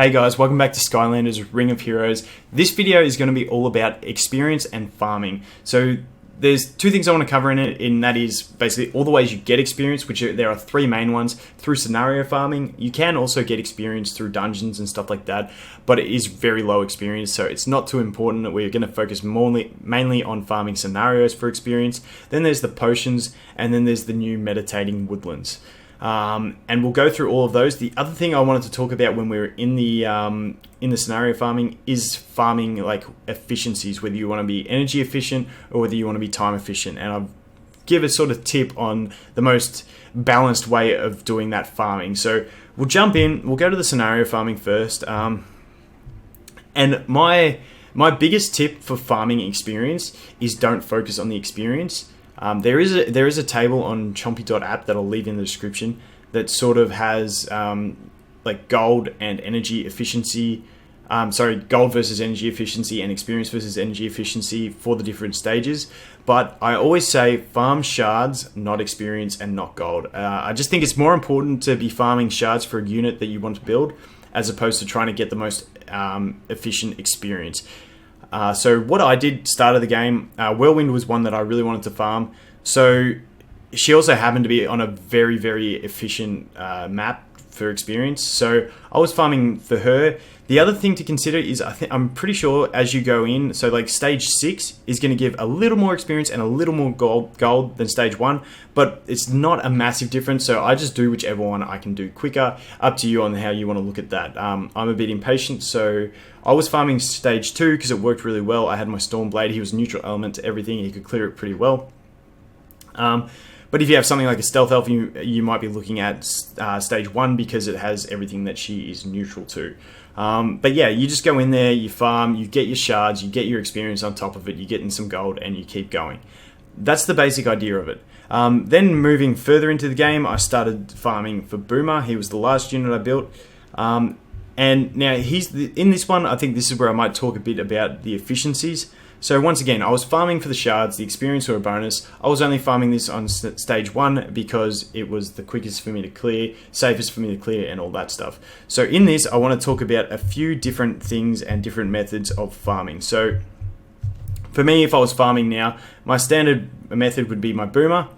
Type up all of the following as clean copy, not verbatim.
Hey guys, welcome back to Skylanders Ring of Heroes. This video is going to be all about experience and farming. So there's two things I want to cover in it, and that is basically all the ways you get experience, there are three main ones. Through scenario farming, you can also get experience through dungeons and stuff like that, but it is very low experience, so it's not too important. We're going to focus mainly on farming scenarios for experience. Then there's the potions, and then there's the new meditating woodlands. And we'll go through all of those. The other thing I wanted to talk about when we were in the scenario farming is farming like efficiencies, whether you want to be energy efficient or whether you want to be time efficient. And I'll give a sort of tip on the most balanced way of doing that farming. So we'll jump in. We'll go to the scenario farming first. And my biggest tip for farming experience is don't focus on the experience. There is a table on chompy.app that I'll leave in the description that sort of has like gold and energy efficiency, gold versus energy efficiency and experience versus energy efficiency for the different stages. But I always say farm shards, not experience, and not gold. I just think it's more important to be farming shards for a unit that you want to build as opposed to trying to get the most efficient experience. So what I did start of the game, Whirlwind was one that I really wanted to farm. So she also happened to be on a very, very efficient map for experience. So I was farming for her. The other thing to consider is I'm pretty sure as you go in, so like stage 6 is going to give a little more experience and a little more gold than stage 1, but it's not a massive difference. So I just do whichever one I can do quicker. Up to you on how you want to look at that. I'm a bit impatient, so I was farming stage 2 because it worked really well. I had my Stormblade. He was neutral element to everything. He could clear it pretty well. But if you have something like a Stealth Elf, you might be looking at stage 1 because it has everything that she is neutral to. But yeah, you just go in there, you farm, you get your shards, you get your experience on top of it, you get in some gold, and you keep going. That's the basic idea of it. Then moving further into the game, I started farming for Boomer. He was the last unit I built. And now in this one, I think this is where I might talk a bit about the efficiencies. So once again, I was farming for the shards, the experience or a bonus. I was only farming this on stage 1 because it was the quickest for me to clear, safest for me to clear, and all that stuff. So in this, I want to talk about a few different things and different methods of farming. So for me, if I was farming now, my standard method would be my Boomer.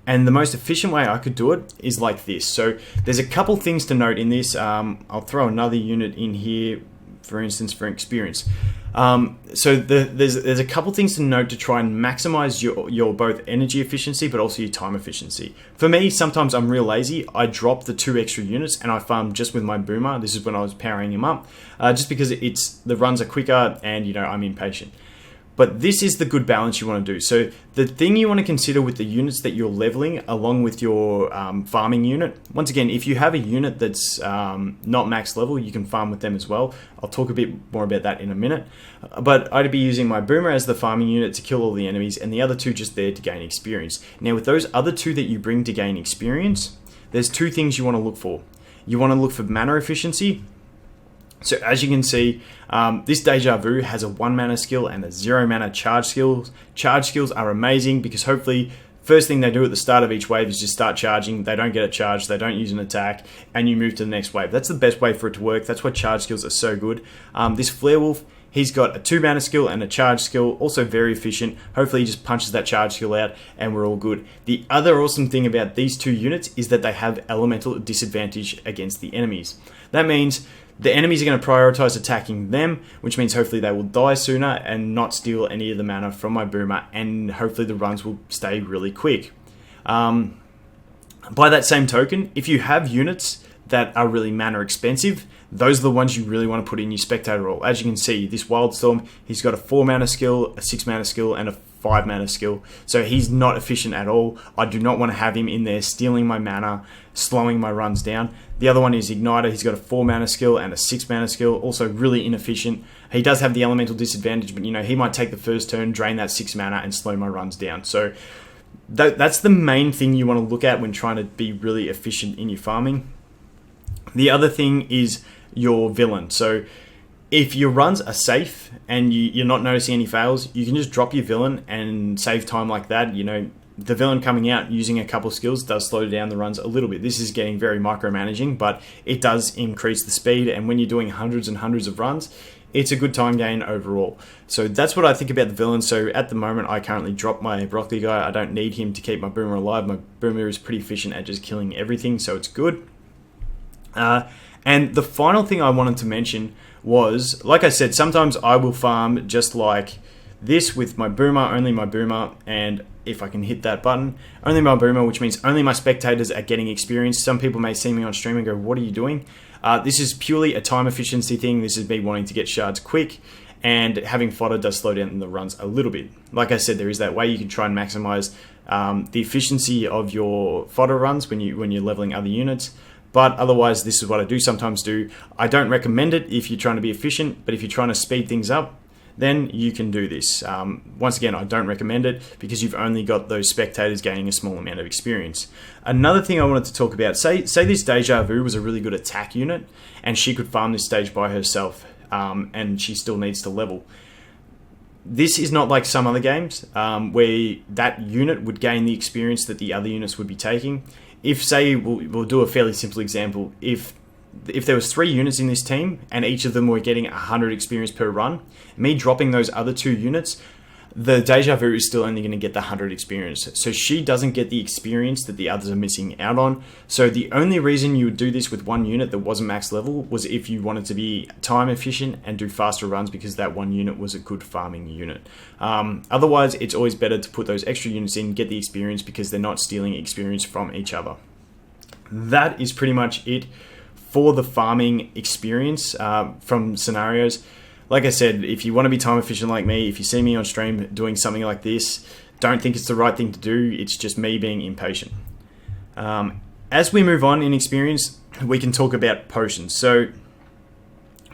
And the most efficient way I could do it is like this. So there's a couple things to note in this. I'll throw another unit in here, for instance, for experience. So there's a couple things to note to try and maximize your both energy efficiency but also your time efficiency. For me, sometimes I'm real lazy. I drop the 2 extra units and I farm just with my Boomer. This is when I was powering him up, just because the runs are quicker and I'm impatient. But this is the good balance you want to do. So the thing you want to consider with the units that you're leveling along with your farming unit, once again, if you have a unit that's not max level, you can farm with them as well. I'll talk a bit more about that in a minute. But I'd be using my Boomer as the farming unit to kill all the enemies and the other 2 just there to gain experience. Now with those other 2 that you bring to gain experience, there's 2 things you want to look for. You want to look for Manor Efficiency. So as you can see, this Deja Vu has a 1 mana skill and a 0 mana charge skills. Charge skills are amazing because hopefully first thing they do at the start of each wave is just start charging. They don't get a charge, they don't use an attack, and you move to the next wave. That's the best way for it to work. That's why charge skills are so good. This Flarewolf, he's got a 2 mana skill and a charge skill, also very efficient. Hopefully he just punches that charge skill out and we're all good. The other awesome thing about these 2 units is that they have elemental disadvantage against the enemies. That means the enemies are going to prioritize attacking them, which means hopefully they will die sooner and not steal any of the mana from my Boomer, and hopefully the runs will stay really quick. By that same token, if you have units that are really mana expensive, those are the ones you really want to put in your spectator role. As you can see, this Wildstorm, he's got a 4 mana skill, a 6 mana skill, and a 5 mana skill. So he's not efficient at all. I do not want to have him in there stealing my mana, slowing my runs down. The other one is Igniter. He's got a 4 mana skill and a 6 mana skill, also really inefficient. He does have the elemental disadvantage, but he might take the first turn, drain that 6 mana, and slow my runs down. So that's the main thing you want to look at when trying to be really efficient in your farming. The other thing is your villain. So if your runs are safe and you're not noticing any fails, you can just drop your villain and save time like that. the villain coming out using a couple of skills does slow down the runs a little bit. This is getting very micromanaging, but it does increase the speed, and when you're doing hundreds and hundreds of runs, it's a good time gain overall. So that's what I think about the villain. So at the moment, I currently dropped my broccoli guy. I don't need him to keep my boomer alive. My boomer is pretty efficient at just killing everything, so it's good. And the final thing I wanted to mention was, like I said, sometimes I will farm just like this with my boomer, only my boomer, and if I can hit that button, only my boomer, which means only my spectators are getting experience. Some people may see me on stream and go, what are you doing? This is purely a time efficiency thing. This is me wanting to get shards quick, and having fodder does slow down the runs a little bit. Like I said, there is that way you can try and maximize the efficiency of your fodder runs when you're leveling other units. But otherwise, this is what I do sometimes do. I don't recommend it if you're trying to be efficient, but if you're trying to speed things up, then you can do this. Once again, I don't recommend it because you've only got those spectators gaining a small amount of experience. Another thing I wanted to talk about, say this Deja Vu was a really good attack unit and she could farm this stage by herself, and she still needs to level. This is not like some other games where that unit would gain the experience that the other units would be taking. If, say, we'll do a fairly simple example, if there was 3 units in this team and each of them were getting 100 experience per run, me dropping those other 2 units, the Deja Vu is still only going to get the 100 experience. So she doesn't get the experience that the others are missing out on. So the only reason you would do this with one unit that wasn't max level was if you wanted to be time efficient and do faster runs because that one unit was a good farming unit. Otherwise, it's always better to put those extra units in, get the experience because they're not stealing experience from each other. That is pretty much it for the farming experience from scenarios. Like I said, if you want to be time efficient like me, if you see me on stream doing something like this, don't think it's the right thing to do. It's just me being impatient. As we move on in experience, we can talk about potions. So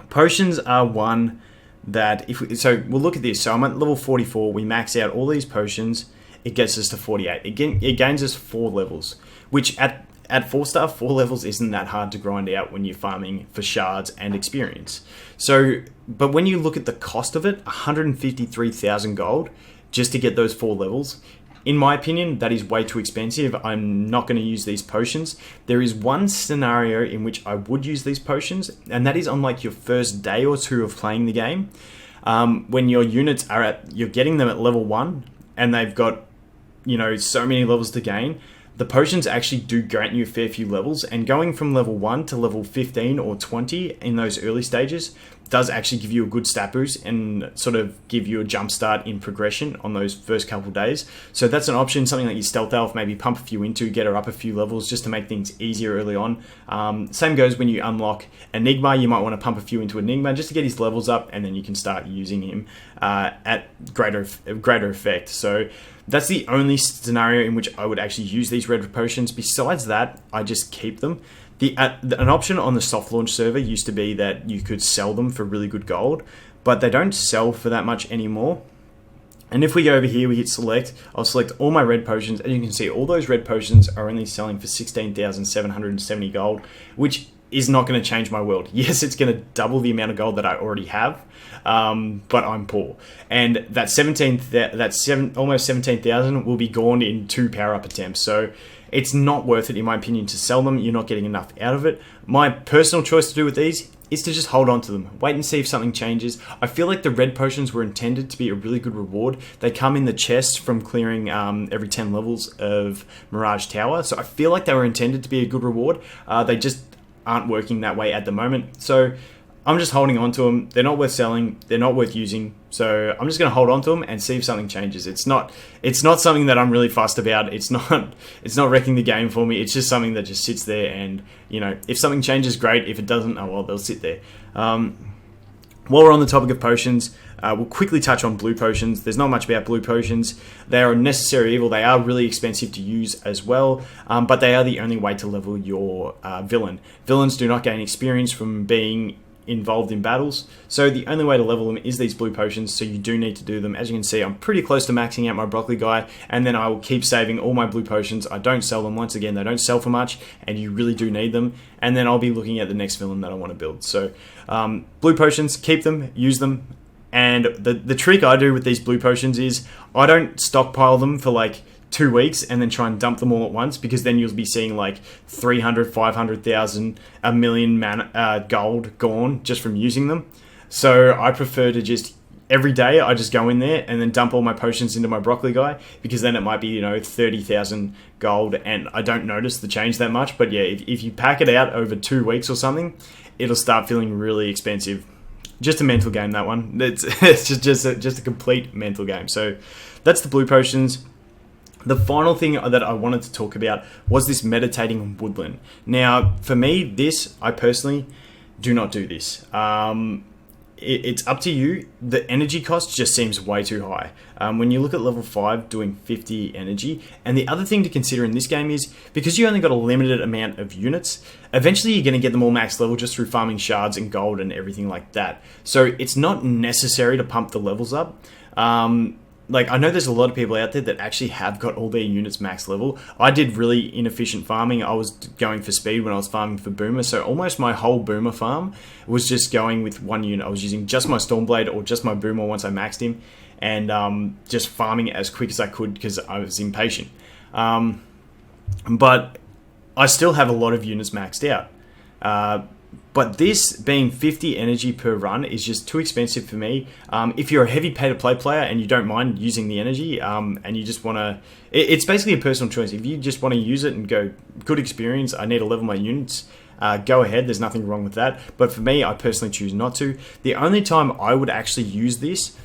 potions are one that so we'll look at this. So I'm at level 44. We max out all these potions. It gets us to 48. It gains us 4 levels, which at 4-star, 4 levels isn't that hard to grind out when you're farming for shards and experience. So, but when you look at the cost of it, 153,000 gold just to get those 4 levels, in my opinion, that is way too expensive. I'm not going to use these potions. There is one scenario in which I would use these potions, and that is on like your first day or 2 of playing the game. When your units you're getting them at level 1, and they've got, so many levels to gain. The potions actually do grant you a fair few levels, and going from level 1 to level 15 or 20 in those early stages does actually give you a good stat boost and sort of give you a jump start in progression on those first couple of days. So that's an option, something that you stealth elf, maybe pump a few into, get her up a few levels just to make things easier early on. Same goes when you unlock Enigma, you might want to pump a few into Enigma just to get his levels up, and then you can start using him at greater effect. So that's the only scenario in which I would actually use these red potions. Besides that, I just keep them. An option on the soft launch server used to be that you could sell them for really good gold, but they don't sell for that much anymore. And if we go over here, we hit select, I'll select all my red potions, and you can see all those red potions are only selling for 16,770 gold, which is not going to change my world. Yes, it's going to double the amount of gold that I already have, but I'm poor. And that almost 17,000 will be gone in 2 power-up attempts. So it's not worth it, in my opinion, to sell them. You're not getting enough out of it. My personal choice to do with these is to just hold on to them. Wait and see if something changes. I feel like the red potions were intended to be a really good reward. They come in the chest from clearing every 10 levels of Mirage Tower. So I feel like they were intended to be a good reward. They just aren't working that way at the moment. So I'm just holding on to them. They're not worth selling. They're not worth using. So I'm just going to hold on to them and see if something changes. It's not something that I'm really fussed about. It's not wrecking the game for me. It's just something that just sits there, and if something changes, great. If it doesn't, oh well, they'll sit there. While we're on the topic of potions, we'll quickly touch on blue potions. There's not much about blue potions. They are a necessary evil. They are really expensive to use as well, but they are the only way to level your villain. Villains do not gain experience from being involved in battles, so the only way to level them is these blue potions, so you do need to do them. As you can see, I'm pretty close to maxing out my broccoli guy, and then I will keep saving all my blue potions. I don't sell them. Once again, they don't sell for much, and you really do need them, and then I'll be looking at the next villain that I want to build. So blue potions, keep them, use them. And the trick I do with these blue potions is I don't stockpile them for like 2 weeks and then try and dump them all at once, because then you'll be seeing like 300, 500,000, a million gold gone just from using them. So I prefer to just, every day I just go in there and then dump all my potions into my broccoli guy, because then it might be, 30,000 gold and I don't notice the change that much. But yeah, if you pack it out over 2 weeks or something, it'll start feeling really expensive. Just a mental game, that one. It's just a complete mental game. So that's the blue potions. The final thing that I wanted to talk about was this meditating woodland. Now, for me, I personally do not do this. It's up to you. The energy cost just seems way too high. When you look at level 5 doing 50 energy, and the other thing to consider in this game is, because you only got a limited amount of units, eventually you're going to get them all max level just through farming shards and gold and everything like that. So it's not necessary to pump the levels up. Like, I know there's a lot of people out there that actually have got all their units max level. I did really inefficient farming. I was going for speed when I was farming for Boomer, so almost my whole Boomer farm was just going with one unit. I was using just my Stormblade or just my Boomer once I maxed him, and just farming as quick as I could because I was impatient. But I still have a lot of units maxed out. But this being 50 energy per run is just too expensive for me. If you're a heavy pay-to-play player and you don't mind using the energy, and you just want to... It's basically a personal choice. If you just want to use it and go, good experience, I need to level my units, go ahead, there's nothing wrong with that. But for me, I personally choose not to. The only time I would actually use this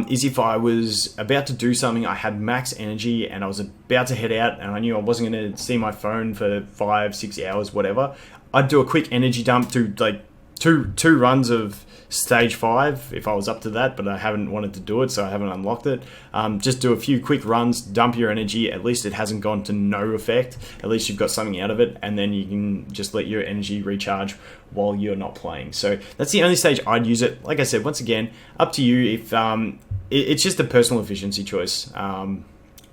is if I was about to do something, I had max energy and I was about to head out and I knew I wasn't going to see my phone for 5-6 hours, whatever. I'd do a quick energy dump, do like two runs of stage 5 if I was up to that, but I haven't wanted to do it, so I haven't unlocked it. Just do a few quick runs, dump your energy. At least it hasn't gone to no effect. At least you've got something out of it, and then you can just let your energy recharge while you're not playing. So that's the only stage I'd use it. Like I said, once again, up to you. If it's just a personal efficiency choice,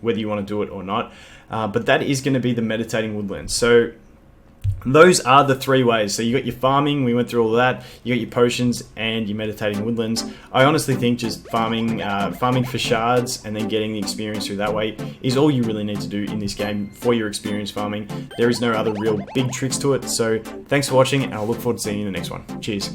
whether you want to do it or not. But that is going to be the meditating woodlands. So those are the 3 ways. So you got your farming, we went through all that. You got your potions and your meditating woodlands. I honestly think just farming for shards and then getting the experience through that way is all you really need to do in this game for your experience farming. There is no other real big tricks to it. So thanks for watching, and I look forward to seeing you in the next one. Cheers.